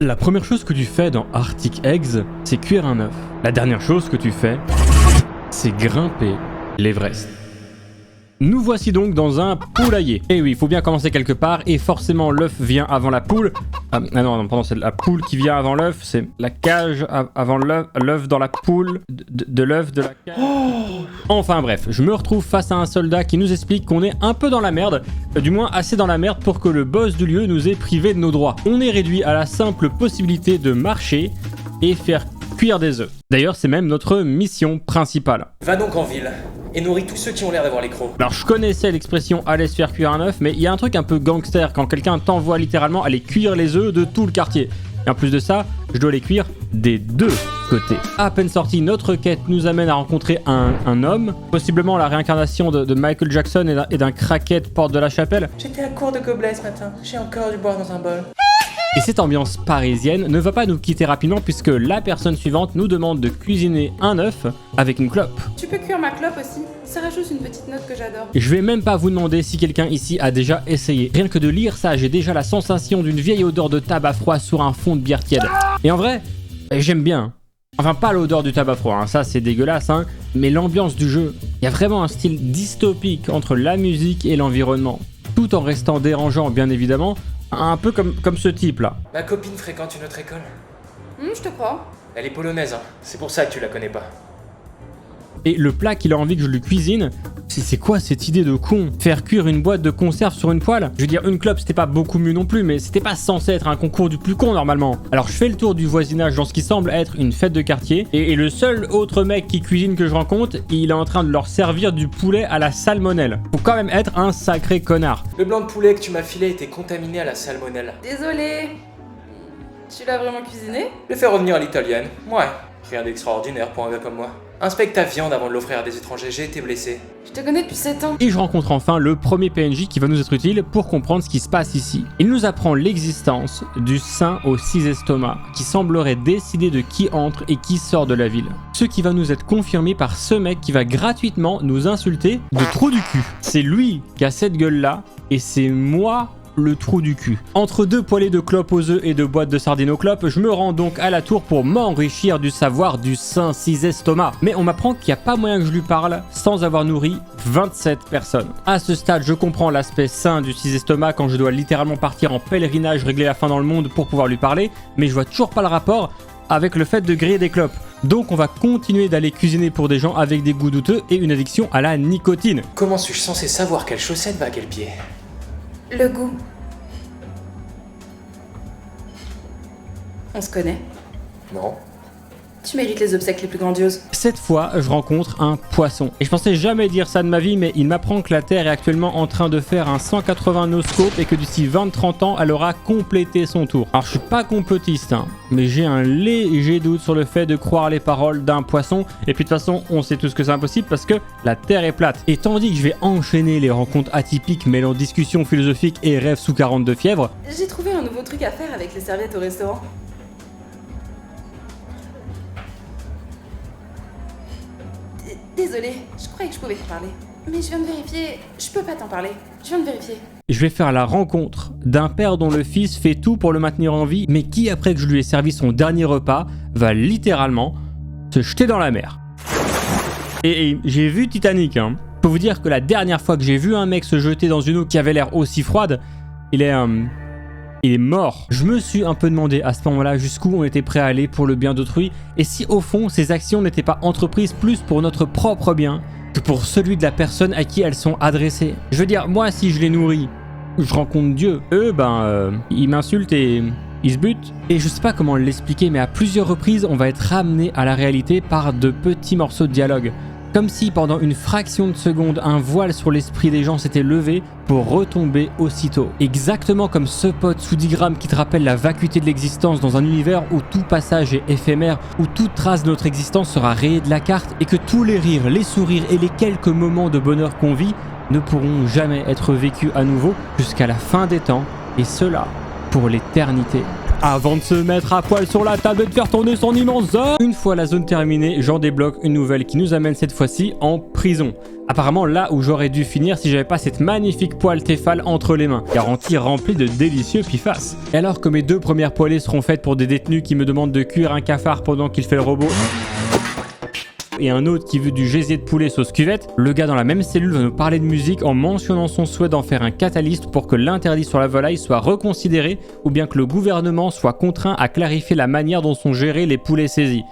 La première chose que tu fais dans Arctic Eggs, c'est cuire un œuf. La dernière chose que tu fais, c'est grimper l'Everest. Nous voici donc dans un poulailler. Et oui, il faut bien commencer quelque part et forcément l'œuf vient avant la poule. Ah non, pardon, c'est la poule qui vient avant l'œuf, c'est la cage avant l'œuf dans la poule, de l'œuf de la cage. Enfin bref, je me retrouve face à un soldat qui nous explique qu'on est un peu dans la merde, du moins assez dans la merde pour que le boss du lieu nous ait privé de nos droits. On est réduit à la simple possibilité de marcher et faire cuire des œufs. D'ailleurs, c'est même notre mission principale. Va donc en ville et nourris tous ceux qui ont l'air d'avoir les crocs. Alors je connaissais l'expression aller se faire cuire un œuf, mais il y a un truc un peu gangster quand quelqu'un t'envoie littéralement aller cuire les œufs de tout le quartier. Et en plus de ça, je dois les cuire des deux côtés. À peine sorti, notre quête nous amène à rencontrer un homme, possiblement la réincarnation de Michael Jackson et d'un crackhead porte de la chapelle. J'étais à court de gobelets ce matin, j'ai encore du boire dans un bol. Et cette ambiance parisienne ne va pas nous quitter rapidement puisque la personne suivante nous demande de cuisiner un œuf avec une clope. Tu peux cuire ma clope aussi, ça rajoute une petite note que j'adore. Et je vais même pas vous demander si quelqu'un ici a déjà essayé. Rien que de lire ça, j'ai déjà la sensation d'une vieille odeur de tabac froid sur un fond de bière tiède. Et en vrai, j'aime bien. Enfin, pas l'odeur du tabac froid, hein, ça c'est dégueulasse, hein, mais l'ambiance du jeu. Il y a vraiment un style dystopique entre la musique et l'environnement, tout en restant dérangeant bien évidemment, un peu comme ce type là. Ma copine fréquente une autre école. Je te crois. Elle est polonaise, hein. C'est pour ça que tu la connais pas. Et le plat qu'il a envie que je lui cuisine, c'est quoi cette idée de con? Faire cuire une boîte de conserve sur une poêle? Je veux dire, une clope c'était pas beaucoup mieux non plus, mais c'était pas censé être un concours du plus con normalement. Alors je fais le tour du voisinage dans ce qui semble être une fête de quartier, et le seul autre mec qui cuisine que je rencontre, il est en train de leur servir du poulet à la salmonelle. Faut quand même être un sacré connard. Le blanc de poulet que tu m'as filé était contaminé à la salmonelle. Désolée. Tu l'as vraiment cuisiné? Le faire revenir à l'italienne, ouais. Rien d'extraordinaire pour un gars comme moi. Inspecte ta viande avant de l'offrir à des étrangers, j'ai été blessé. Je te connais depuis 7 ans. Et je rencontre enfin le premier PNJ qui va nous être utile pour comprendre ce qui se passe ici. Il nous apprend l'existence du saint aux 6 estomacs, qui semblerait décider de qui entre et qui sort de la ville. Ce qui va nous être confirmé par ce mec qui va gratuitement nous insulter de trou du cul. C'est lui qui a cette gueule-là, et c'est moi le trou du cul. Entre deux poêlées de clopes aux œufs et de boîtes de sardines aux clopes, je me rends donc à la tour pour m'enrichir du savoir du saint 6 estomacs. Mais on m'apprend qu'il n'y a pas moyen que je lui parle sans avoir nourri 27 personnes. À ce stade, je comprends l'aspect sain du 6 estomacs quand je dois littéralement partir en pèlerinage régler la faim dans le monde pour pouvoir lui parler, mais je vois toujours pas le rapport avec le fait de griller des clopes. Donc on va continuer d'aller cuisiner pour des gens avec des goûts douteux et une addiction à la nicotine. Comment suis-je censé savoir quelle chaussette va à quel pied? Le goût. On se connaît. Non. Tu mérites les obsèques les plus grandioses. Cette fois, je rencontre un poisson. Et je pensais jamais dire ça de ma vie, mais il m'apprend que la Terre est actuellement en train de faire un 180 noscope et que d'ici 20-30 ans, elle aura complété son tour. Alors je suis pas complotiste, hein, mais j'ai un léger doute sur le fait de croire les paroles d'un poisson. Et puis de toute façon, on sait tous que c'est impossible parce que la Terre est plate. Et tandis que je vais enchaîner les rencontres atypiques mêlant discussions philosophiques et rêves sous 42 fièvres, J'ai trouvé un nouveau truc à faire avec les serviettes au restaurant. Désolée, je croyais que je pouvais te parler. Mais je viens de vérifier, je peux pas t'en parler. Je viens de vérifier. je vais faire la rencontre d'un père dont le fils fait tout pour le maintenir en vie, mais qui, après que je lui ai servi son dernier repas, va littéralement se jeter dans la mer. Et j'ai vu Titanic, hein. Je peux vous dire que la dernière fois que j'ai vu un mec se jeter dans une eau qui avait l'air aussi froide, il est mort. Je me suis un peu demandé à ce moment-là jusqu'où on était prêt à aller pour le bien d'autrui, et si au fond ces actions n'étaient pas entreprises plus pour notre propre bien que pour celui de la personne à qui elles sont adressées. Je veux dire, moi si je les nourris, je rencontre Dieu. Eux, ils m'insultent et ils se butent. Et je sais pas comment l'expliquer, mais à plusieurs reprises, on va être ramené à la réalité par de petits morceaux de dialogue. Comme si pendant une fraction de seconde, un voile sur l'esprit des gens s'était levé pour retomber aussitôt. Exactement comme ce pote sous 10 grammes qui te rappelle la vacuité de l'existence dans un univers où tout passage est éphémère, où toute trace de notre existence sera rayée de la carte et que tous les rires, les sourires et les quelques moments de bonheur qu'on vit ne pourront jamais être vécus à nouveau jusqu'à la fin des temps, et cela pour l'éternité. avant de se mettre à poil sur la table et de faire tourner son immense zone. Une fois la zone terminée, j'en débloque une nouvelle qui nous amène cette fois-ci en prison. Apparemment là où j'aurais dû finir si j'avais pas cette magnifique poêle Tefal entre les mains, garantie remplie de délicieux pifas. Et alors que mes 2 premières poêlées seront faites pour des détenus qui me demandent de cuire un cafard pendant qu'il fait le robot, et un autre qui veut du gésier de poulet sauce cuvette, le gars dans la même cellule va nous parler de musique en mentionnant son souhait d'en faire un catalyste pour que l'interdit sur la volaille soit reconsidéré ou bien que le gouvernement soit contraint à clarifier la manière dont sont gérés les poulets saisis.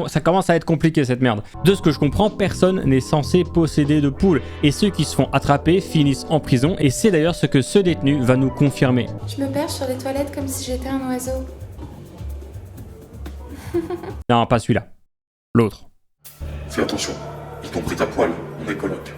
Ça commence à être compliqué cette merde. De ce que je comprends, personne n'est censé posséder de poules et ceux qui se font attraper finissent en prison et c'est d'ailleurs ce que ce détenu va nous confirmer. Je me perche sur les toilettes comme si j'étais un oiseau. Non, pas celui-là. L'autre. Fais attention, ils t'ont pris ta poêle, on est coloc.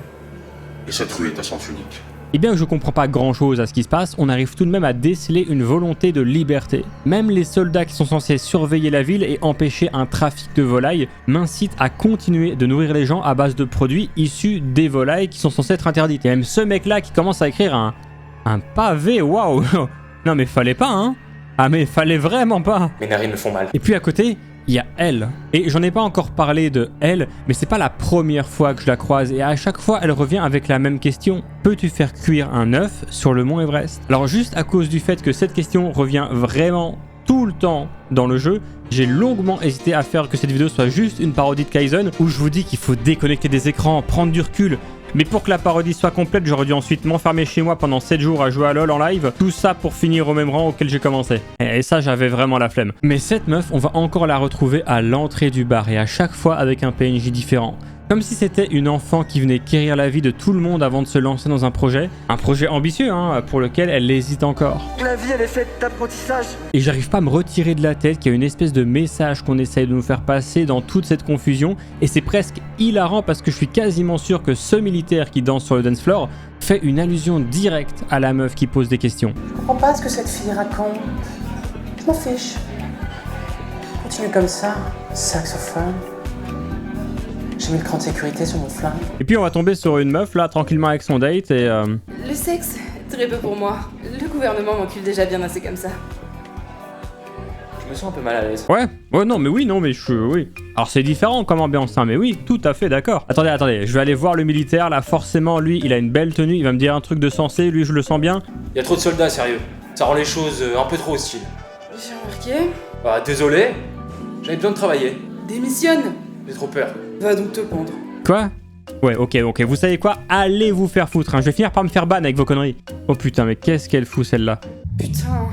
Et cette rue est à sens unique. Et bien que je comprends pas grand chose à ce qui se passe, on arrive tout de même à déceler une volonté de liberté. Même les soldats qui sont censés surveiller la ville et empêcher un trafic de volailles m'incitent à continuer de nourrir les gens à base de produits issus des volailles qui sont censés être interdites. Et même ce mec là qui commence à écrire un pavé, waouh. Non mais fallait pas hein. Ah mais fallait vraiment pas. Mes narines me font mal. Et puis à côté, il y a elle. Et j'en ai pas encore parlé de elle, mais c'est pas la première fois que je la croise et à chaque fois elle revient avec la même question. Peux-tu faire cuire un œuf sur le mont Everest? Alors juste à cause du fait que cette question revient vraiment tout le temps dans le jeu, j'ai longuement hésité à faire que cette vidéo soit juste une parodie de Kaizen où je vous dis qu'il faut déconnecter des écrans, prendre du recul. Mais pour que la parodie soit complète, j'aurais dû ensuite m'enfermer chez moi pendant 7 jours à jouer à LoL en live. Tout ça pour finir au même rang auquel j'ai commencé. Et ça, j'avais vraiment la flemme. Mais cette meuf, on va encore la retrouver à l'entrée du bar et à chaque fois avec un PNJ différent. Comme si c'était une enfant qui venait quérir la vie de tout le monde avant de se lancer dans un projet ambitieux, hein, pour lequel elle hésite encore. La vie, elle est faite d'apprentissage. Et j'arrive pas à me retirer de la tête qu'il y a une espèce de message qu'on essaye de nous faire passer dans toute cette confusion. Et c'est presque hilarant parce que je suis quasiment sûr que ce militaire qui danse sur le dance floor fait une allusion directe à la meuf qui pose des questions. Je comprends pas ce que cette fille raconte. Je m'en fiche. Continue comme ça, saxophone. J'ai mis le cran de sécurité sur mon flingue. Et puis on va tomber sur une meuf là, tranquillement avec son date et Le sexe, très peu pour moi. Le gouvernement m'encule déjà bien assez comme ça. Je me sens un peu mal à l'aise. Ouais, non mais oui. Alors c'est différent comme ambiance, hein, mais oui, tout à fait d'accord. Attendez, je vais aller voir le militaire, là forcément lui, il a une belle tenue, il va me dire un truc de sensé, lui je le sens bien. Y a trop de soldats, sérieux. Ça rend les choses un peu trop hostiles. J'ai remarqué. Bah désolé, j'avais besoin de travailler. Démissionne. J'ai trop peur. Va donc te pendre. Quoi? Ouais, ok, vous savez quoi? Allez vous faire foutre, hein. Je vais finir par me faire ban avec vos conneries. Oh putain, mais qu'est-ce qu'elle fout celle-là? Putain.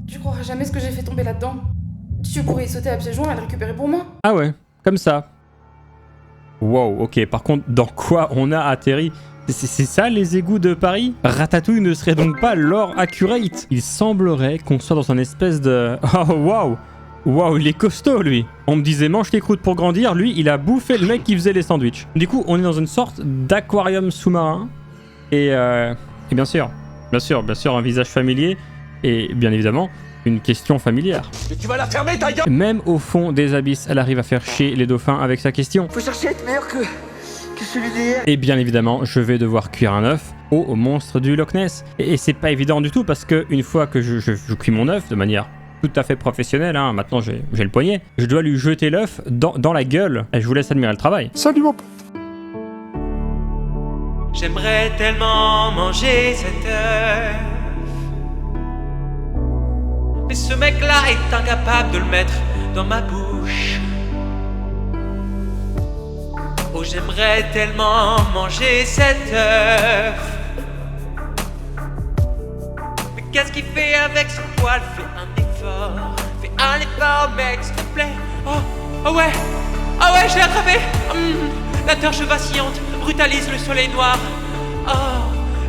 Tu croiras jamais ce que j'ai fait tomber là-dedans. Tu pourrais y sauter à pieds joints et le récupérer pour moi. Ah ouais, comme ça. Wow, ok, par contre, dans quoi on a atterri? C'est ça les égouts de Paris? Ratatouille ne serait donc pas l'or accurate? Il semblerait qu'on soit dans un espèce de... Oh waouh, il est costaud lui. On me disait mange tes croûtes pour grandir, lui il a bouffé le mec qui faisait les sandwichs. Du coup on est dans une sorte d'aquarium sous-marin. Et bien sûr un visage familier. Et bien évidemment une question familière. Mais tu vas la fermer ta gueule. Même au fond des abysses, elle arrive à faire chier les dauphins avec sa question. Faut chercher à être meilleur que celui d'hier. Et bien évidemment, je vais devoir cuire un œuf au monstre du Loch Ness. Et c'est pas évident du tout parce que une fois que je cuis mon œuf de manière tout à fait professionnelle, hein, maintenant j'ai le poignet, je dois lui jeter l'œuf dans la gueule. Et je vous laisse admirer le travail. Salut mon pote. J'aimerais tellement manger cet œuf. Mais ce mec-là est incapable de le mettre dans ma bouche. Oh, j'aimerais tellement manger cet œuf. Mais qu'est-ce qu'il fait avec son poil? Fais un effort. Fais un effort, mec, s'il te plaît. Oh ouais, je l'ai attrapé. La torche vacillante brutalise le soleil noir.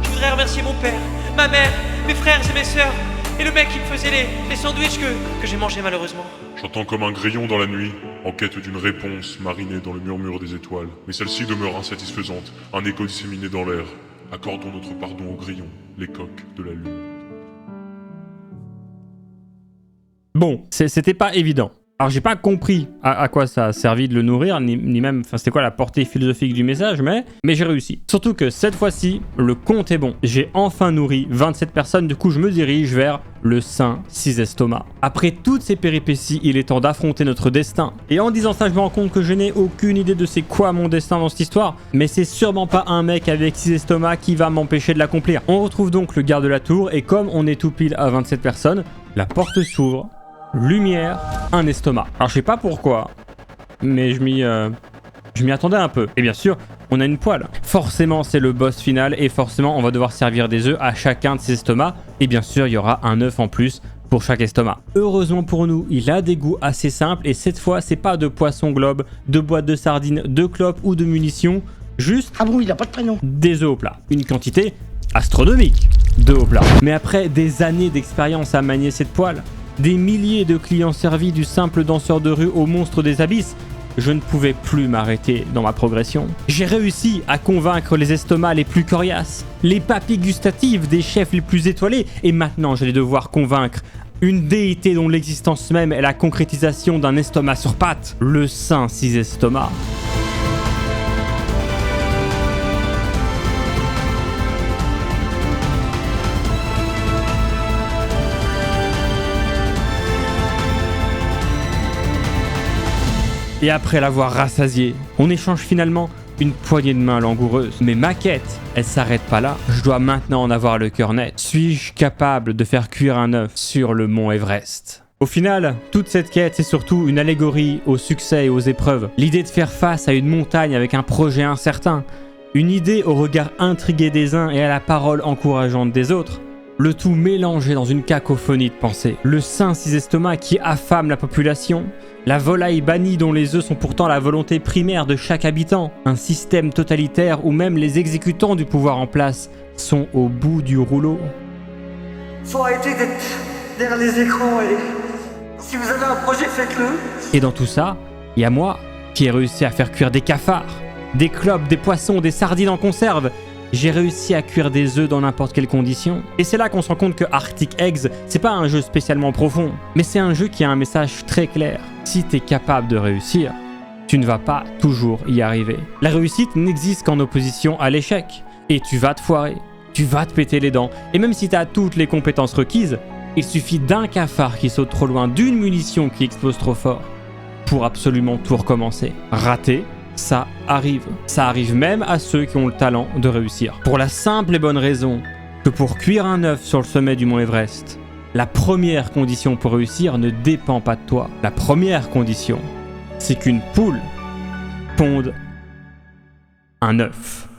Je voudrais remercier mon père, ma mère, mes frères et mes sœurs. Et le mec qui me faisait les sandwichs que j'ai mangés malheureusement. J'entends comme un grillon dans la nuit, en quête d'une réponse marinée dans le murmure des étoiles. Mais celle-ci demeure insatisfaisante, un écho disséminé dans l'air. Accordons notre pardon aux grillons, les coqs de la lune. Bon, c'était pas évident. Alors j'ai pas compris à quoi ça a servi de le nourrir, ni même, enfin c'était quoi la portée philosophique du message, mais j'ai réussi. Surtout que cette fois-ci, le compte est bon. J'ai enfin nourri 27 personnes, du coup je me dirige vers le Saint 6 Estomac. Après toutes ces péripéties, il est temps d'affronter notre destin. Et en disant ça, je me rends compte que je n'ai aucune idée de c'est quoi mon destin dans cette histoire, mais c'est sûrement pas un mec avec 6 estomacs qui va m'empêcher de l'accomplir. On retrouve donc le garde de la tour, et comme on est tout pile à 27 personnes, la porte s'ouvre. Lumière, un estomac. Alors je sais pas pourquoi, mais je m'y attendais un peu. Et bien sûr, on a une poêle. Forcément, c'est le boss final et forcément, on va devoir servir des œufs à chacun de ces estomacs. Et bien sûr, il y aura un œuf en plus pour chaque estomac. Heureusement pour nous, il a des goûts assez simples et cette fois, c'est pas de poisson globe, de boîte de sardines, de clopes ou de munitions, juste Ah bon, il a pas de prénom. des œufs au plat. Une quantité astronomique d'œufs au plat. Mais après des années d'expérience à manier cette poêle, des milliers de clients servis du simple danseur de rue au monstre des abysses, je ne pouvais plus m'arrêter dans ma progression. J'ai réussi à convaincre les estomacs les plus coriaces, les papilles gustatives des chefs les plus étoilés, et maintenant j'allais devoir convaincre une déité dont l'existence même est la concrétisation d'un estomac sur pattes, le Saint 6 Estomac. Et après l'avoir rassasié, on échange finalement une poignée de main langoureuse. Mais ma quête, elle s'arrête pas là. Je dois maintenant en avoir le cœur net. Suis-je capable de faire cuire un œuf sur le mont Everest ? Au final, toute cette quête, c'est surtout une allégorie au succès et aux épreuves. L'idée de faire face à une montagne avec un projet incertain. Une idée au regard intrigué des uns et à la parole encourageante des autres. Le tout mélangé dans une cacophonie de pensées. Le Saint 6 Estomac qui affame la population. La volaille bannie dont les œufs sont pourtant la volonté primaire de chaque habitant. Un système totalitaire où même les exécutants du pouvoir en place sont au bout du rouleau. Faut arrêter d'être derrière les écrans et... Si vous avez un projet, faites-le. Et dans tout ça, il y a moi qui ai réussi à faire cuire des cafards, des clopes, des poissons, des sardines en conserve. J'ai réussi à cuire des œufs dans n'importe quelle condition. Et c'est là qu'on se rend compte que Arctic Eggs, c'est pas un jeu spécialement profond, mais c'est un jeu qui a un message très clair. Si t'es capable de réussir, tu ne vas pas toujours y arriver. La réussite n'existe qu'en opposition à l'échec. Et tu vas te foirer, tu vas te péter les dents. Et même si t'as toutes les compétences requises, il suffit d'un cafard qui saute trop loin, d'une munition qui explose trop fort, pour absolument tout recommencer. Rater, ça arrive. Ça arrive même à ceux qui ont le talent de réussir. Pour la simple et bonne raison que pour cuire un œuf sur le sommet du mont Everest, la première condition pour réussir ne dépend pas de toi. La première condition, c'est qu'une poule ponde un œuf.